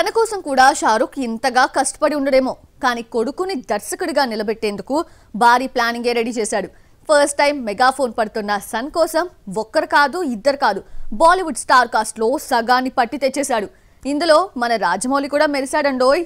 తన కోసం కూడా షారుఖ్ ఇంతగా కష్టపడి ఉండడేమో, కానీ కొడుకుని దర్శకుడిగా నిలబెట్టేందుకు భారీ ప్లానింగే రెడీ చేశాడు. ఫస్ట్ టైం మెగాఫోన్ పడుతున్న సన్ కోసం ఒక్కరు కాదు ఇద్దరు కాదు, బాలీవుడ్ స్టార్ కాస్ట్ లో సగాన్ని పట్టి తెచ్చేశాడు. ఇందులో మన రాజమౌళి కూడా మెరిశాడండోయ్.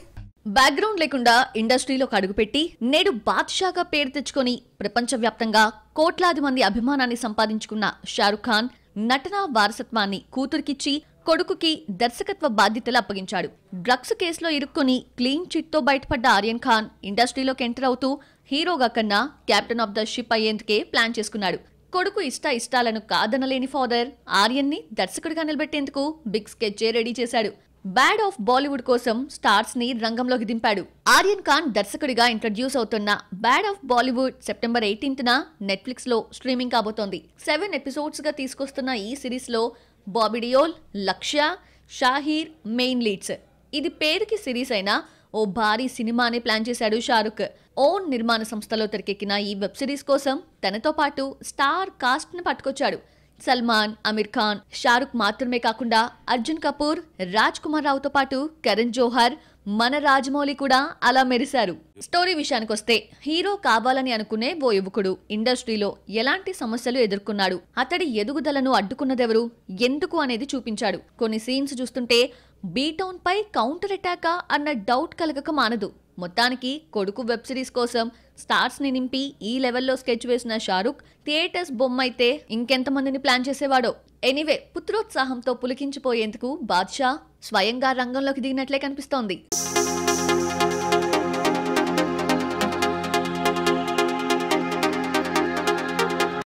బ్యాక్గ్రౌండ్ లేకుండా ఇండస్ట్రీలోకి అడుగుపెట్టి నేడు బాద్షాగా పేరు తెచ్చుకొని ప్రపంచవ్యాప్తంగా కోట్లాది మంది అభిమానాన్ని సంపాదించుకున్న షారుఖ్ ఖాన్ నటనా వారసత్వాన్ని కూతురికిచ్చి కొడుకుకి దర్శకత్వ బాధ్యతలు అప్పగించాడు. డ్రగ్స్ కేసులో ఇరుక్కుని క్లీన్ చిట్ తో బయటపడ్డ ఆర్యన్ ఖాన్ ఇండస్ట్రీలోకి ఎంటర్ అవుతూ హీరోగా కన్నా కెప్టెన్ ఆఫ్ ద షిప్ అయ్యేందుకే ప్లాన్ చేసుకున్నాడు. కొడుకు ఇష్టాలను కాదనలేని ఫాదర్ ఆర్యన్ ని దర్శకుడిగా నిలబెట్టేందుకు బిగ్ స్కెచ్ రెడీ చేశాడు. బ్యాడ్ ఆఫ్ బాలీవుడ్ కోసం స్టార్స్ ని రంగంలోకి దింపాడు. ఆర్యన్ ఖాన్ దర్శకుడిగా ఇంట్రడ్యూస్ అవుతున్న బ్యాడ్ ఆఫ్ బాలీవుడ్ సెప్టెంబర్ 18న నెట్ఫ్లిక్స్ లో స్ట్రీమింగ్ కాబోతోంది. 7 ఎపిసోడ్స్ గా తీసుకొస్తున్న ఈ సిరీస్ లో బాబీ డియోల్, లక్ష్య, షాహీర్ మెయిన్ లీడ్స్. ఇది పేరుకి సిరీస్ అయినా ఓ భారీ సినిమాని ప్లాన్ చేశాడు షారుఖ్. ఓన్ నిర్మాణ సంస్థలో తెరకెక్కిన ఈ వెబ్ సిరీస్ కోసం తనతో పాటు స్టార్ కాస్ట్ ని పట్టుకొచ్చాడు. సల్మాన్, అమీర్ ఖాన్, షారుఖ్ మాత్రమే కాకుండా అర్జున్ కపూర్, రాజ్ కుమార్ రావుతో పాటు కరణ్ జోహర్, మన రాజమౌళి కూడా అలా మెరిశారు. స్టోరీ విషయానికొస్తే హీరో కావాలని అనుకునే ఓ యువకుడు ఇండస్ట్రీలో ఎలాంటి సమస్యలు ఎదుర్కొన్నాడు, అతడి ఎదుగుదలను అడ్డుకున్నదెవరు, ఎందుకు అనేది చూపించాడు. కొన్ని సీన్స్ చూస్తుంటే బీటౌన్ పై కౌంటర్ అటాకా అన్న డౌట్ కలగక మానదు. మొత్తానికి కొడుకు వెబ్ సిరీస్ కోసం స్టార్స్ ని నింపి ఈ లెవెల్లో స్కెచ్ వేసిన షారుఖ్ థియేటర్స్ బొమ్మ అయితే ఇంకెంతమందిని ప్లాన్ చేసేవాడో. ఎనీవే, పుత్రోత్సాహంతో పులికించిపోయేందుకు బాద్షా స్వయంగా రంగంలోకి దిగినట్లే కనిపిస్తోంది.